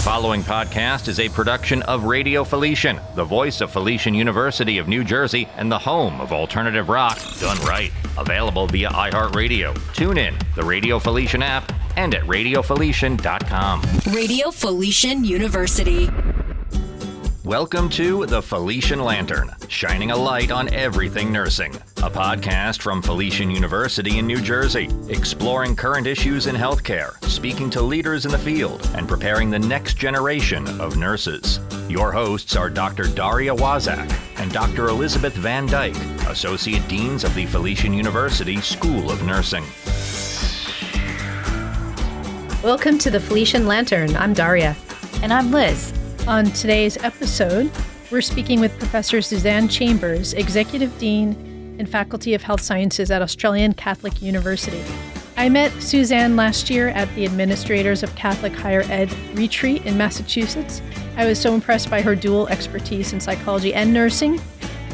following podcast is a production of Radio Felician, the voice of Felician University of New Jersey and the home of alternative rock done right. Available via iHeartRadio, TuneIn, the Radio Felician app, and at radiofelician.com. Radio Felician University. Welcome to The Felician Lantern, shining a light on everything nursing. A podcast from Felician University in New Jersey, exploring current issues in healthcare, speaking to leaders in the field, and preparing the next generation of nurses. Your hosts are Dr. Daria Wazak and Dr. Elizabeth Van Dyke, Associate Deans of the Felician University School of Nursing. Welcome to The Felician Lantern. I'm Daria. And I'm Liz. On today's episode, we're speaking with Professor Suzanne Chambers, Executive Dean and Faculty of Health Sciences at Australian Catholic University. I met Suzanne last year at the Administrators of Catholic Higher Ed retreat in Massachusetts. I was so impressed by her dual expertise in psychology and nursing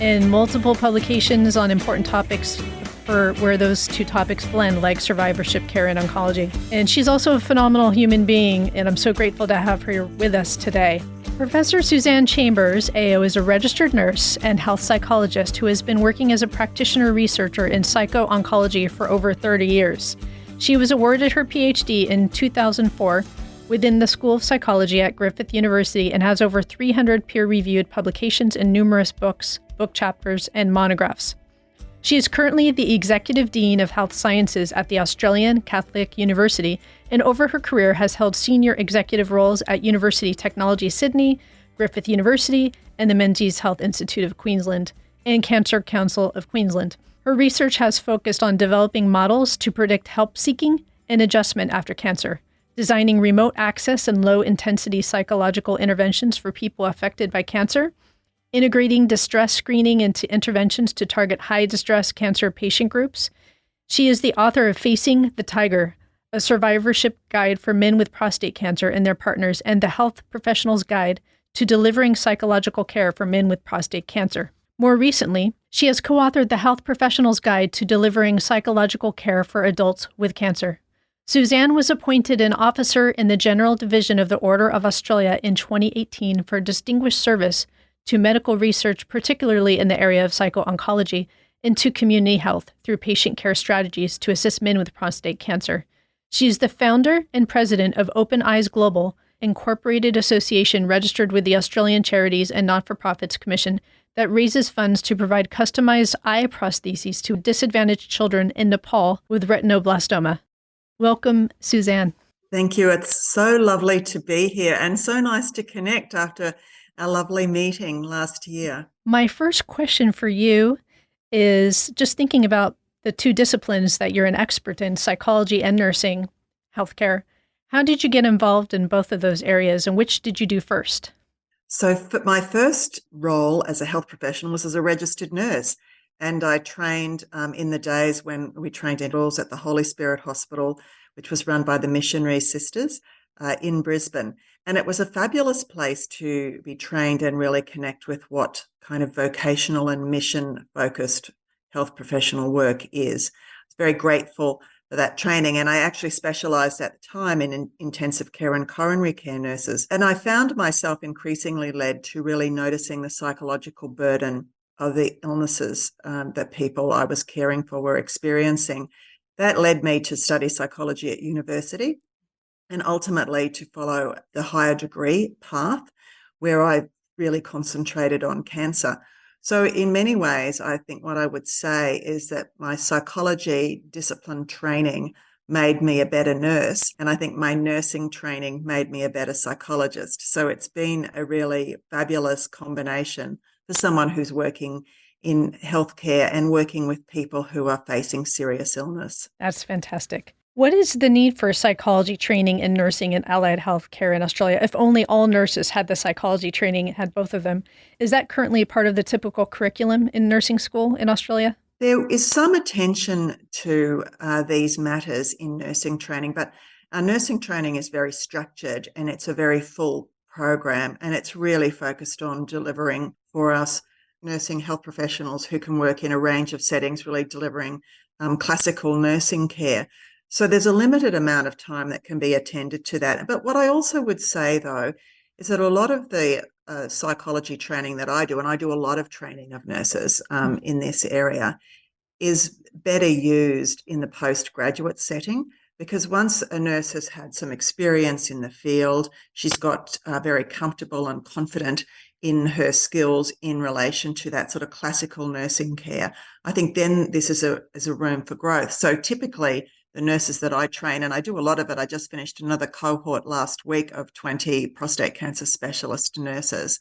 and multiple publications on important topics for where those two topics blend, like survivorship care and oncology. And she's also a phenomenal human being, and I'm so grateful to have her with us today. Professor Suzanne Chambers, AO, is a registered nurse and health psychologist who has been working as a practitioner researcher in psycho-oncology for over 30 years. She was awarded her PhD in 2004 within the School of Psychology at Griffith University and has over 300 peer-reviewed publications and numerous books, book chapters, and monographs. She is currently the Executive Dean of Health Sciences at the Australian Catholic University, and over her career has held senior executive roles at University Technology Sydney, Griffith University, and the Menzies Health Institute of Queensland, and Cancer Council of Queensland. Her research has focused on developing models to predict help-seeking and adjustment after cancer, designing remote access and low-intensity psychological interventions for people affected by cancer, integrating distress screening into interventions to target high-distress cancer patient groups. She is the author of Facing the Tiger, a survivorship guide for men with prostate cancer and their partners, and the Health Professional's Guide to Delivering Psychological Care for Men with Prostate Cancer. More recently, she has co-authored the Health Professional's Guide to Delivering Psychological Care for Adults with Cancer. Suzanne was appointed an officer in the General Division of the Order of Australia in 2018 for distinguished service to medical research, particularly in the area of psycho-oncology, and to community health through patient care strategies to assist men with prostate cancer. She is the founder and president of Open Eyes Global, Incorporated association registered with the Australian Charities and Not-for-Profits Commission that raises funds to provide customized eye prostheses to disadvantaged children in Nepal with retinoblastoma. Welcome, Suzanne. Thank you. It's so lovely to be here and so nice to connect after our lovely meeting last year. My first question for you is just thinking about the two disciplines that you're an expert in, psychology and nursing, healthcare. How did you get involved in both of those areas, and which did you do first? So my first role as a health professional was as a registered nurse, and I trained in the days when we trained adults at the Holy Spirit Hospital, which was run by the Missionary Sisters in Brisbane. And it was a fabulous place to be trained and really connect with what kind of vocational and mission-focused health professional work is. I was very grateful for that training, and I actually specialised at the time in intensive care and coronary care nurses. And I found myself increasingly led to really noticing the psychological burden of the illnesses that people I was caring for were experiencing. That led me to study psychology at university, and ultimately to follow the higher degree path where I really concentrated on cancer. So in many ways, I think what I would say is that my psychology discipline training made me a better nurse, and I think my nursing training made me a better psychologist. So it's been a really fabulous combination for someone who's working in healthcare and working with people who are facing serious illness. That's fantastic. What is the need for psychology training in nursing and allied health care in Australia? If only all nurses had the psychology training, had both of them. Is that currently part of the typical curriculum in nursing school in Australia? There is some attention to these matters in nursing training, but our nursing training is very structured and it's a very full program, and it's really focused on delivering for us nursing health professionals who can work in a range of settings, really delivering classical nursing care. So there's a limited amount of time that can be attended to that. But what I also would say, though, is that a lot of the psychology training that I do, and I do a lot of training of nurses in this area, is better used in the postgraduate setting, because once a nurse has had some experience in the field, she's got very comfortable and confident in her skills in relation to that sort of classical nursing care. I think then this is a room for growth. So typically the nurses that I train, and I do a lot of it, I just finished another cohort last week of 20 prostate cancer specialist nurses.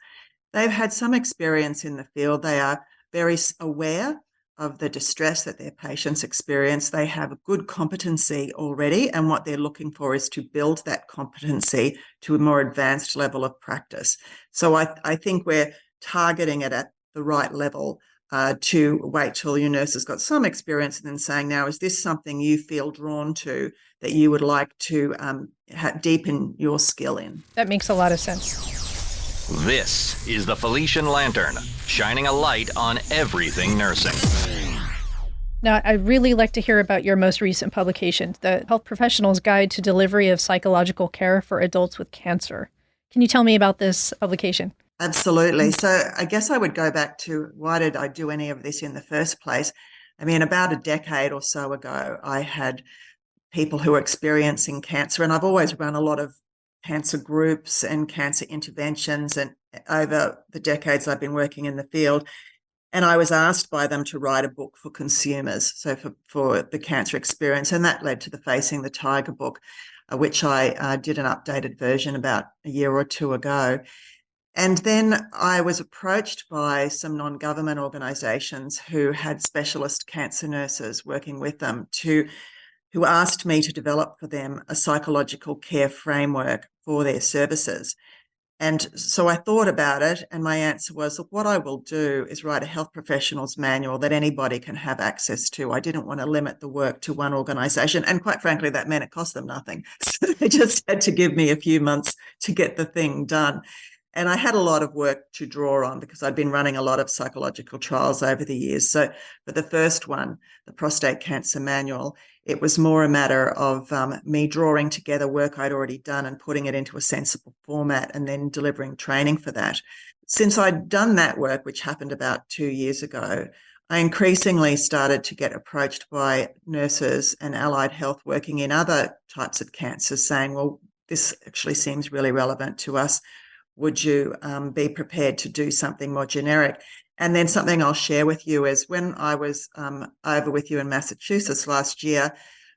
They've had some experience in the field. They are very aware of the distress that their patients experience. They have a good competency already, and what they're looking for is to build that competency to a more advanced level of practice. So I think we're targeting it at the right level to wait till your nurse has got some experience and then saying, now, is this something you feel drawn to that you would like to deepen your skill in? That makes a lot of sense. This is the Felician Lantern, shining a light on everything nursing. Now, I'd really like to hear about your most recent publication, the Health Professional's Guide to Delivery of Psychological Care for Adults with Cancer. Can you tell me about this publication? Absolutely. So I guess I would go back to, why did I do any of this in the first place? I mean, about a decade or so ago, I had people who were experiencing cancer, and I've always run a lot of cancer groups and cancer interventions, and over the decades I've been working in the field, and I was asked by them to write a book for consumers, so for the cancer experience, and that led to the Facing the Tiger book, which I did an updated version about a year or two ago. And then I was approached by some non-government organisations who had specialist cancer nurses working with them who asked me to develop for them a psychological care framework for their services. And so I thought about it, and my answer was, look, what I will do is write a health professionals manual that anybody can have access to. I didn't want to limit the work to one organisation, and quite frankly, that meant it cost them nothing. So they just had to give me a few months to get the thing done. And I had a lot of work to draw on because I'd been running a lot of psychological trials over the years. So for the first one, the prostate cancer manual, it was more a matter of me drawing together work I'd already done and putting it into a sensible format and then delivering training for that. Since I'd done that work, which happened about 2 years ago, I increasingly started to get approached by nurses and allied health working in other types of cancers saying, well, this actually seems really relevant to us. Would you be prepared to do something more generic? And then something I'll share with you is when I was over with you in Massachusetts last year,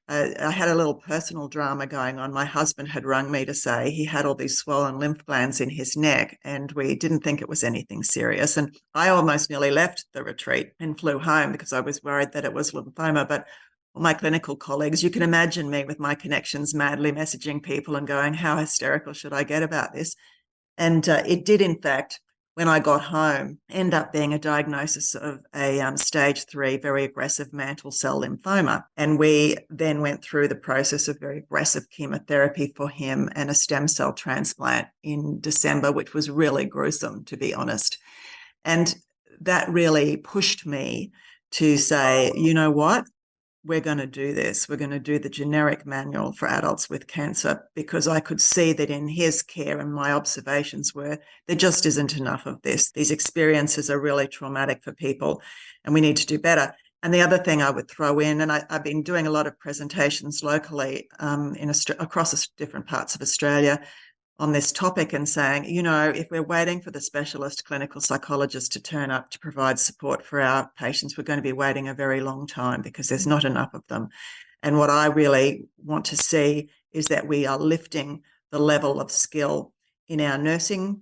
I had a little personal drama going on. My husband had rung me to say he had all these swollen lymph glands in his neck, and we didn't think it was anything serious. And I almost nearly left the retreat and flew home because I was worried that it was lymphoma. But my clinical colleagues, you can imagine me with my connections madly messaging people and going, how hysterical should I get about this? And it did, in fact, when I got home, end up being a diagnosis of a stage 3 very aggressive mantle cell lymphoma. And we then went through the process of very aggressive chemotherapy for him and a stem cell transplant in December, which was really gruesome, to be honest. And that really pushed me to say, you know what? We're going to do this. We're going to do the generic manual for adults with cancer, because I could see that in his care, and my observations were, there just isn't enough of this. These experiences are really traumatic for people, and we need to do better. And the other thing I would throw in, and I've been doing a lot of presentations locally across different parts of Australia on this topic, and saying, you know, if we're waiting for the specialist clinical psychologist to turn up to provide support for our patients, we're going to be waiting a very long time because there's not enough of them. And what I really want to see is that we are lifting the level of skill in our nursing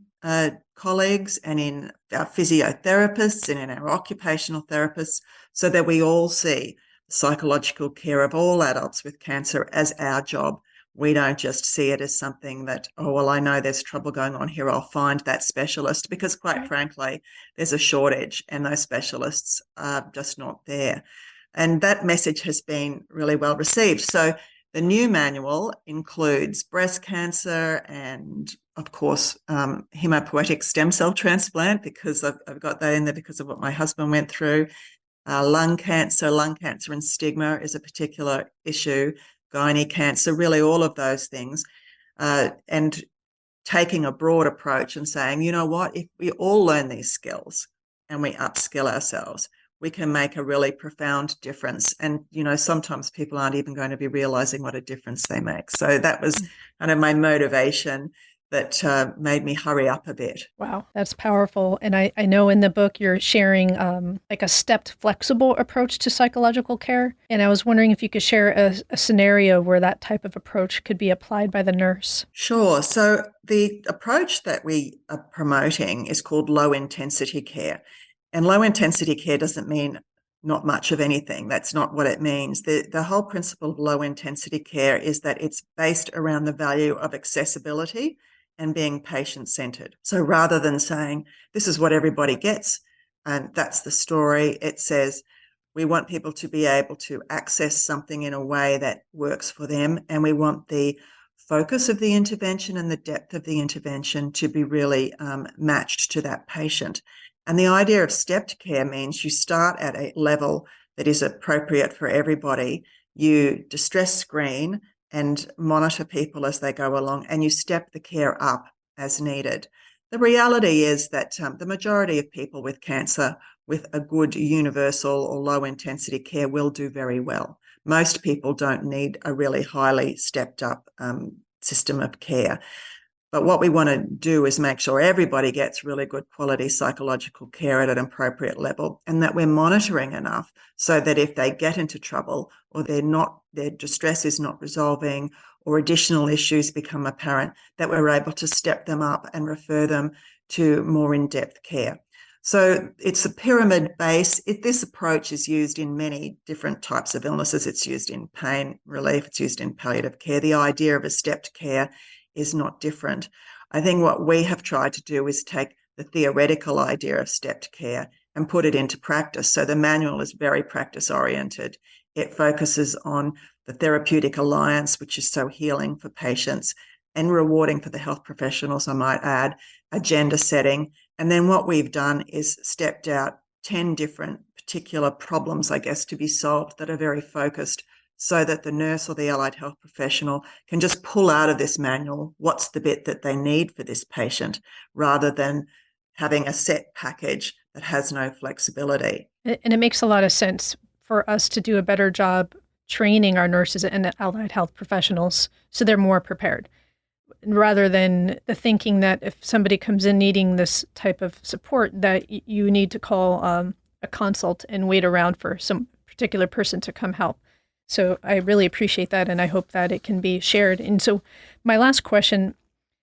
colleagues and in our physiotherapists and in our occupational therapists, so that we all see psychological care of all adults with cancer as our job. We don't just see it as something that, oh, well, I know there's trouble going on here, I'll find that specialist, because quite frankly, there's a shortage and those specialists are just not there. And that message has been really well received. So the new manual includes breast cancer and, of course, hematopoietic stem cell transplant, because I've got that in there because of what my husband went through. Lung cancer and stigma is a particular issue. gynae cancer, really all of those things, and taking a broad approach and saying, you know what, if we all learn these skills and we upskill ourselves, we can make a really profound difference. And, sometimes people aren't even going to be realizing what a difference they make. So that was kind of my motivation that made me hurry up a bit. Wow, that's powerful. And I know in the book you're sharing like a stepped flexible approach to psychological care. And I was wondering if you could share a scenario where that type of approach could be applied by the nurse. Sure. So the approach that we are promoting is called low intensity care. And low intensity care doesn't mean not much of anything. That's not what it means. The whole principle of low intensity care is that it's based around the value of accessibility and being patient-centered. So rather than saying, this is what everybody gets, and that's the story, it says, we want people to be able to access something in a way that works for them, and we want the focus of the intervention and the depth of the intervention to be really matched to that patient. And the idea of stepped care means you start at a level that is appropriate for everybody. You distress screen and monitor people as they go along, and you step the care up as needed. The reality is that the majority of people with cancer with a good universal or low intensity care will do very well. Most people don't need a really highly stepped up system of care. But what we want to do is make sure everybody gets really good quality psychological care at an appropriate level, and that we're monitoring enough so that if they get into trouble or their distress is not resolving or additional issues become apparent, that we're able to step them up and refer them to more in-depth care. So it's a pyramid base. This approach is used in many different types of illnesses. It's used in pain relief. It's used in palliative care. The idea of a stepped care is not different. I think what we have tried to do is take the theoretical idea of stepped care and put it into practice. So the manual is very practice oriented. It focuses on the therapeutic alliance, which is so healing for patients and rewarding for the health professionals, I might add, agenda setting. And then what we've done is stepped out 10 different particular problems, I guess, to be solved that are very focused, so that the nurse or the allied health professional can just pull out of this manual what's the bit that they need for this patient, rather than having a set package that has no flexibility. And it makes a lot of sense for us to do a better job training our nurses and allied health professionals so they're more prepared, rather than the thinking that if somebody comes in needing this type of support, that you need to call a consult and wait around for some particular person to come help. So I really appreciate that, and I hope that it can be shared. And so my last question,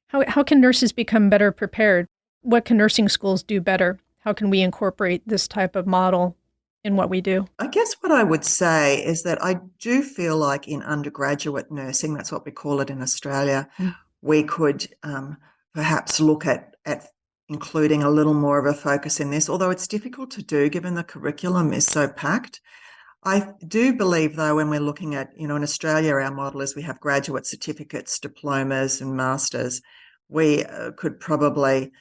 how can nurses become better prepared? What can nursing schools do better? How can we incorporate this type of model in what we do? I guess what I would say is that I do feel like in undergraduate nursing, that's what we call it in Australia, we could perhaps look at including a little more of a focus in this, although it's difficult to do given the curriculum is so packed. I do believe, though, when we're looking at, in Australia, our model is we have graduate certificates, diplomas and masters. We could probably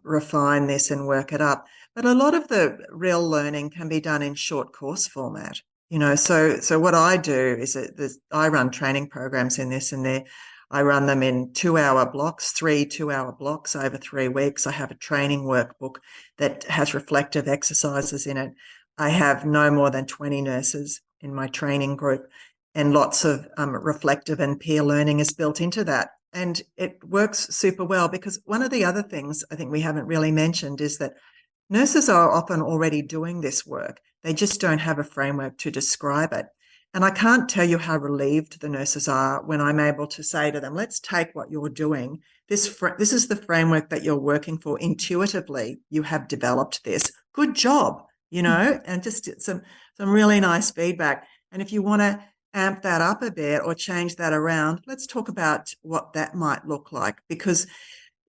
refine this and work it up. But a lot of the real learning can be done in short course format. So what I do is I run training programs in this, and I run them in 2-hour blocks, 3 2-hour blocks over 3 weeks. I have a training workbook that has reflective exercises in it. I have no more than 20 nurses in my training group, and lots of reflective and peer learning is built into that. And it works super well, because one of the other things I think we haven't really mentioned is that nurses are often already doing this work. They just don't have a framework to describe it. And I can't tell you how relieved the nurses are when I'm able to say to them, let's take what you're doing. This is the framework that you're working for. Intuitively, you have developed this. Good job. And just some really nice feedback. And if you want to amp that up a bit or change that around, let's talk about what that might look like, because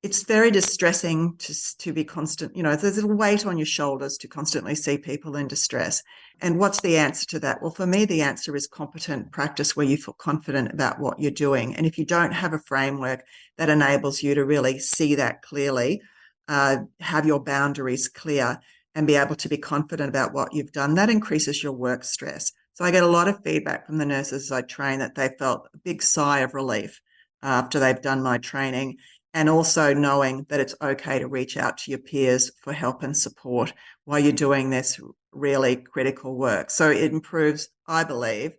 it's very distressing to be constant. There's a weight on your shoulders to constantly see people in distress. And what's the answer to that? Well, for me, the answer is competent practice, where you feel confident about what you're doing. And if you don't have a framework that enables you to really see that clearly, have your boundaries clear, and be able to be confident about what you've done, that increases your work stress. So I get a lot of feedback from the nurses I train that they felt a big sigh of relief after they've done my training, and also knowing that it's okay to reach out to your peers for help and support while you're doing this really critical work. So it improves, I believe,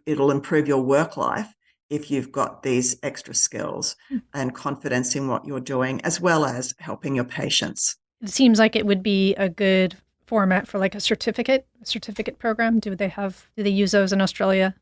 it'll improve your work life if you've got these extra skills and confidence in what you're doing, as well as helping your patients. It seems like it would be a good format for like a certificate program. Do they use those in Australia?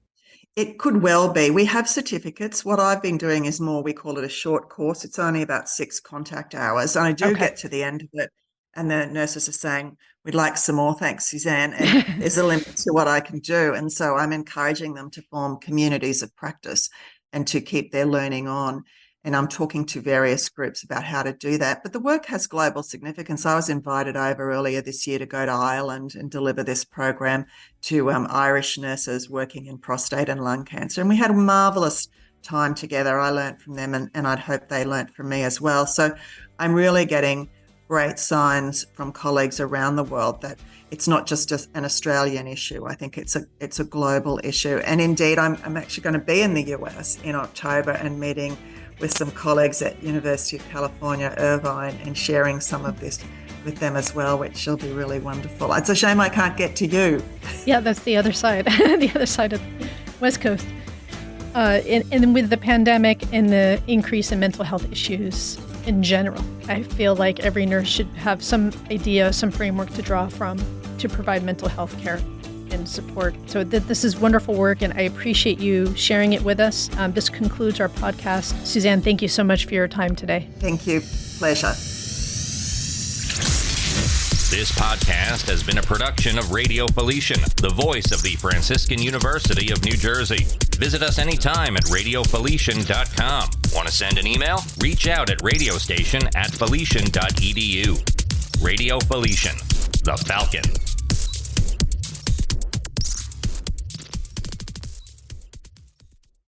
It could well be. We have certificates. What I've been doing is more, we call it a short course. It's only about 6 contact hours. And I do get to the end of it, and the nurses are saying, we'd like some more, thanks, Suzanne. And there's a limit to what I can do. And so I'm encouraging them to form communities of practice and to keep their learning on. And I'm talking to various groups about how to do that. But the work has global significance. I was invited over earlier this year to go to Ireland and deliver this program to Irish nurses working in prostate and lung cancer. And we had a marvelous time together. I learned from them, and I'd hope they learned from me as well. So I'm really getting great signs from colleagues around the world that it's not just an Australian issue. I think it's a global issue. And indeed, I'm actually going to be in the US in October and meeting with some colleagues at University of California, Irvine, and sharing some of this with them as well, which will be really wonderful. It's a shame I can't get to you. Yeah, that's the other side, the other side of the West Coast. And with the pandemic and the increase in mental health issues in general, I feel like every nurse should have some idea, some framework to draw from to provide mental health care and support. So this is wonderful work, and I appreciate you sharing it with us. This concludes our podcast. Suzanne, thank you so much for your time today. Thank you. Pleasure. This podcast has been a production of Radio Felician, the voice of the Franciscan University of New Jersey. Visit us anytime at radiofelician.com. Want to send an email? Reach out at radiostation@felician.edu. Radio Felician, the Falcon.